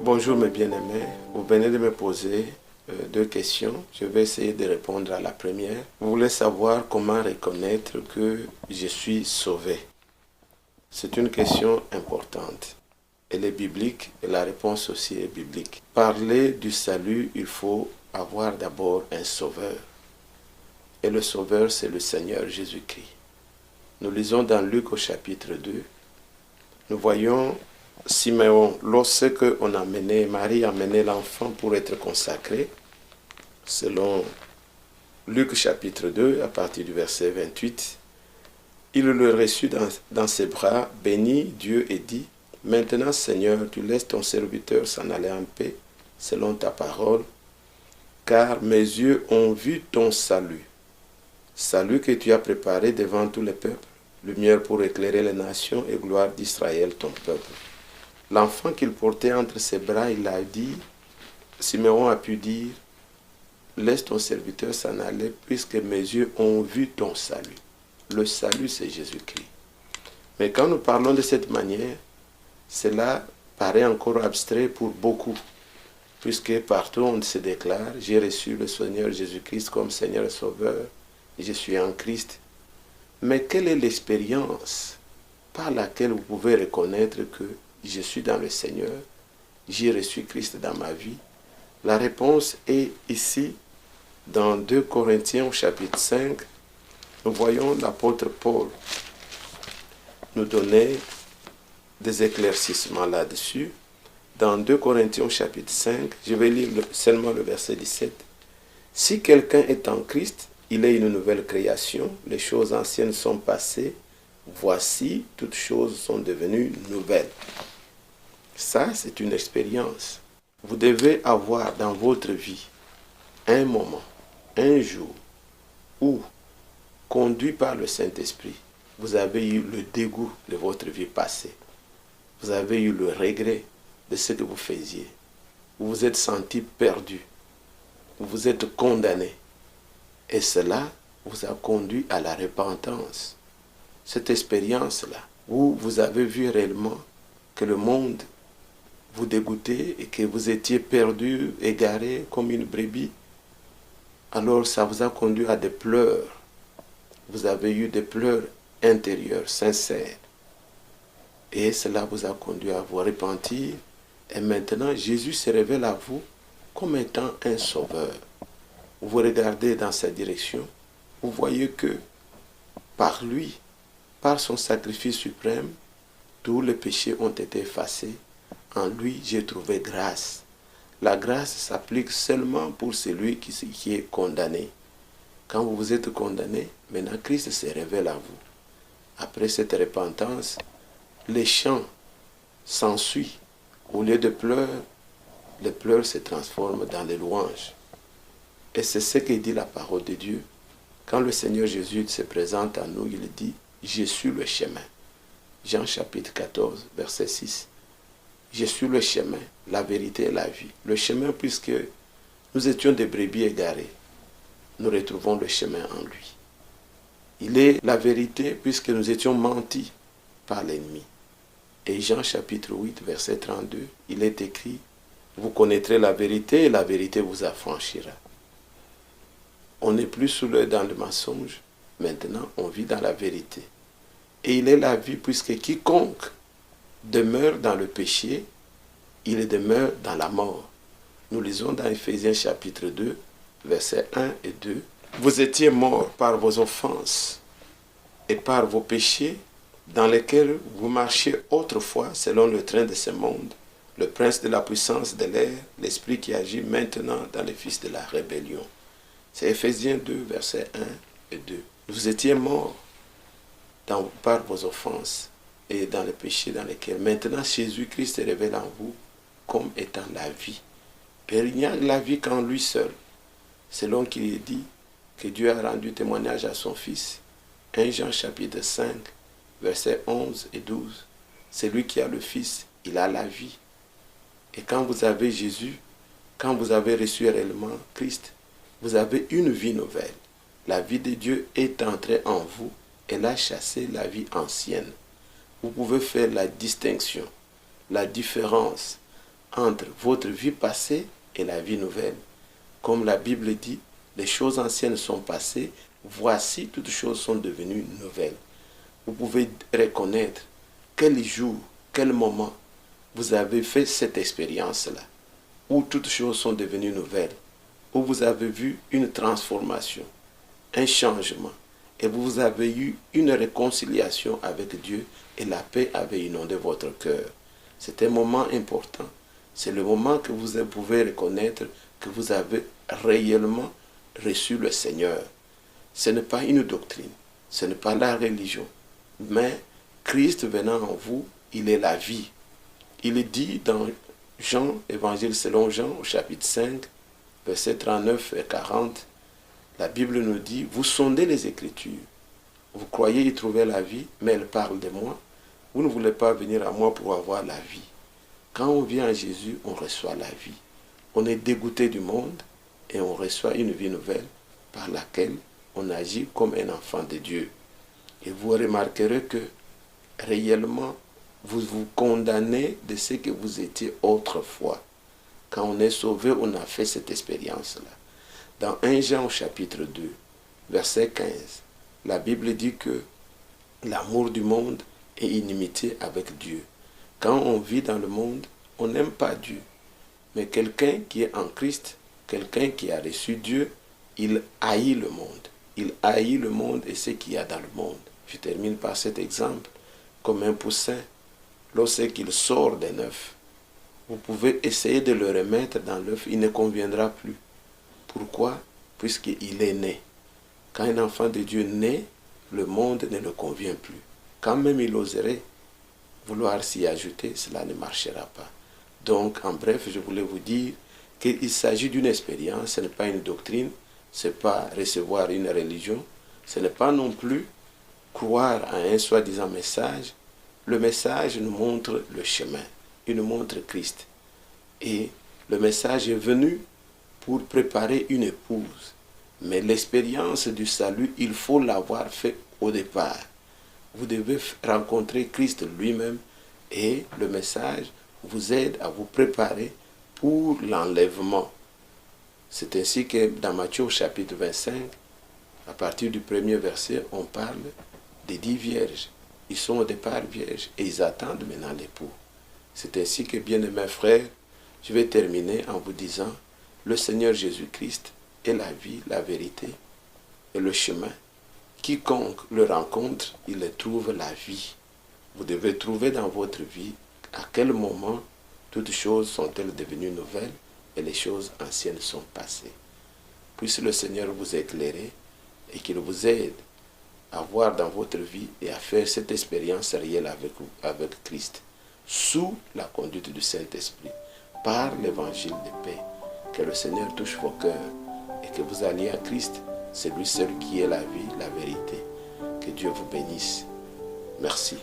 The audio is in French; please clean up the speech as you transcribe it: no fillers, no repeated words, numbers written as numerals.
Bonjour mes bien-aimés, vous venez de me poser deux questions. Je vais essayer de répondre à la première. Vous voulez savoir comment reconnaître que je suis sauvé. C'est une question importante. Elle est biblique et la réponse aussi est biblique. Parler du salut, il faut avoir d'abord un sauveur. Et le sauveur, c'est le Seigneur Jésus-Christ. Nous lisons dans Luc au chapitre 2. Nous voyons Simeon, lorsque Marie a mené l'enfant pour être consacré, selon Luc chapitre 2, à partir du verset 28, il le reçut dans ses bras, bénit Dieu et dit, « Maintenant Seigneur, tu laisses ton serviteur s'en aller en paix, selon ta parole, car mes yeux ont vu ton salut, salut que tu as préparé devant tous les peuples, lumière pour éclairer les nations et gloire d'Israël, ton peuple. » L'enfant qu'il portait entre ses bras, il a dit, Simeon a pu dire, laisse ton serviteur s'en aller, puisque mes yeux ont vu ton salut. Le salut, c'est Jésus-Christ. Mais quand nous parlons de cette manière, cela paraît encore abstrait pour beaucoup, puisque partout on se déclare, j'ai reçu le Seigneur Jésus-Christ comme Seigneur et Sauveur, et je suis en Christ. Mais quelle est l'expérience par laquelle vous pouvez reconnaître que je suis dans le Seigneur, j'ai reçu Christ dans ma vie? La réponse est ici, dans 2 Corinthiens au chapitre 5. Nous voyons l'apôtre Paul nous donner des éclaircissements là-dessus. Dans 2 Corinthiens au chapitre 5, je vais lire seulement le verset 17. « Si quelqu'un est en Christ, il est une nouvelle création, les choses anciennes sont passées, voici, toutes choses sont devenues nouvelles. » Ça, c'est une expérience. Vous devez avoir dans votre vie un moment, un jour, où, conduit par le Saint-Esprit, vous avez eu le dégoût de votre vie passée. Vous avez eu le regret de ce que vous faisiez. Vous vous êtes senti perdu. Vous vous êtes condamné. Et cela vous a conduit à la repentance. Cette expérience-là, où vous avez vu réellement que le monde vous dégoûtait et que vous étiez perdu, égaré comme une brebis, alors ça vous a conduit à des pleurs. Vous avez eu des pleurs intérieures, sincères. Et cela vous a conduit à vous repentir. Et maintenant, Jésus se révèle à vous comme étant un sauveur. Vous regardez dans sa direction, vous voyez que par lui, par son sacrifice suprême, tous les péchés ont été effacés. En lui, j'ai trouvé grâce. La grâce s'applique seulement pour celui qui est condamné. Quand vous êtes condamné, maintenant Christ se révèle à vous. Après cette repentance, les chants s'ensuivent. Au lieu de pleurs, les pleurs se transforment dans les louanges. Et c'est ce que dit la parole de Dieu. Quand le Seigneur Jésus se présente à nous, il dit, « Je suis le chemin ». Jean chapitre 14, verset 6. Je suis le chemin, la vérité et la vie. Le chemin, puisque nous étions des brebis égarées, nous retrouvons le chemin en lui. Il est la vérité, puisque nous étions mentis par l'ennemi. Et Jean chapitre 8, verset 32, il est écrit, « Vous connaîtrez la vérité et la vérité vous affranchira. » On n'est plus dans le mensonge, maintenant on vit dans la vérité. Et il est la vie, puisque quiconque demeure dans le péché, il demeure dans la mort. Nous lisons dans Éphésiens chapitre 2, versets 1 et 2. Vous étiez morts par vos offenses et par vos péchés, dans lesquels vous marchiez autrefois selon le train de ce monde, le prince de la puissance de l'air, l'esprit qui agit maintenant dans les fils de la rébellion. C'est Éphésiens 2, versets 1 et 2. Vous étiez morts par vos offenses et dans les péchés dans lesquels maintenant Jésus-Christ se révèle en vous comme étant la vie. Et il n'y a la vie qu'en lui seul. Selon qu'il est dit que Dieu a rendu témoignage à son Fils. 1 Jean chapitre 5, versets 11 et 12. C'est lui qui a le Fils, il a la vie. Et quand vous avez Jésus, quand vous avez reçu réellement Christ, vous avez une vie nouvelle. La vie de Dieu est entrée en vous. Elle a chassé la vie ancienne. Vous pouvez faire la distinction, la différence entre votre vie passée et la vie nouvelle. Comme la Bible dit, les choses anciennes sont passées, voici toutes choses sont devenues nouvelles. Vous pouvez reconnaître quel jour, quel moment vous avez fait cette expérience-là, où toutes choses sont devenues nouvelles, où vous avez vu une transformation, un changement, et vous avez eu une réconciliation avec Dieu et la paix avait inondé votre cœur. C'est un moment important. C'est le moment que vous pouvez reconnaître que vous avez réellement reçu le Seigneur. Ce n'est pas une doctrine, ce n'est pas la religion, mais Christ venant en vous, il est la vie. Il est dit dans Jean, Évangile selon Jean, au chapitre 5, versets 39 et 40, la Bible nous dit, vous sondez les Écritures, vous croyez y trouver la vie, mais elle parle de moi. Vous ne voulez pas venir à moi pour avoir la vie. Quand on vient à Jésus, on reçoit la vie. On est dégoûté du monde et on reçoit une vie nouvelle par laquelle on agit comme un enfant de Dieu. Et vous remarquerez que réellement, vous vous condamnez de ce que vous étiez autrefois. Quand on est sauvé, on a fait cette expérience-là. Dans 1 Jean au chapitre 2, verset 15, la Bible dit que l'amour du monde est inimitié avec Dieu. Quand on vit dans le monde, on n'aime pas Dieu. Mais quelqu'un qui est en Christ, quelqu'un qui a reçu Dieu, il haït le monde. Il haït le monde et ce qu'il y a dans le monde. Je termine par cet exemple. Comme un poussin, lorsqu'il sort d'un œuf, vous pouvez essayer de le remettre dans l'œuf, il ne conviendra plus. Pourquoi? Puisqu'il est né. Quand un enfant de Dieu naît, le monde ne le convient plus. Quand même il oserait vouloir s'y ajouter, cela ne marchera pas. Donc, en bref, je voulais vous dire qu'il s'agit d'une expérience, ce n'est pas une doctrine, ce n'est pas recevoir une religion, ce n'est pas non plus croire à un soi-disant message. Le message nous montre le chemin, il nous montre Christ. Et le message est venu pour préparer une épouse. Mais l'expérience du salut, il faut l'avoir fait au départ. Vous devez rencontrer Christ lui-même et le message vous aide à vous préparer pour l'enlèvement. C'est ainsi que dans Matthieu chapitre 25, à partir du premier verset, on parle des 10 vierges. Ils sont au départ vierges et ils attendent maintenant l'époux. C'est ainsi que, bien-aimés frères, je vais terminer en vous disant, le Seigneur Jésus-Christ est la vie, la vérité et le chemin. Quiconque le rencontre, il trouve la vie. Vous devez trouver dans votre vie à quel moment toutes choses sont-elles devenues nouvelles et les choses anciennes sont passées. Puisse le Seigneur vous éclairer et qu'il vous aide à voir dans votre vie et à faire cette expérience réelle avec Christ, sous la conduite du Saint-Esprit, par l'évangile de paix. Que le Seigneur touche vos cœurs et que vous alliez à Christ, c'est lui seul qui est la vie, la vérité. Que Dieu vous bénisse. Merci.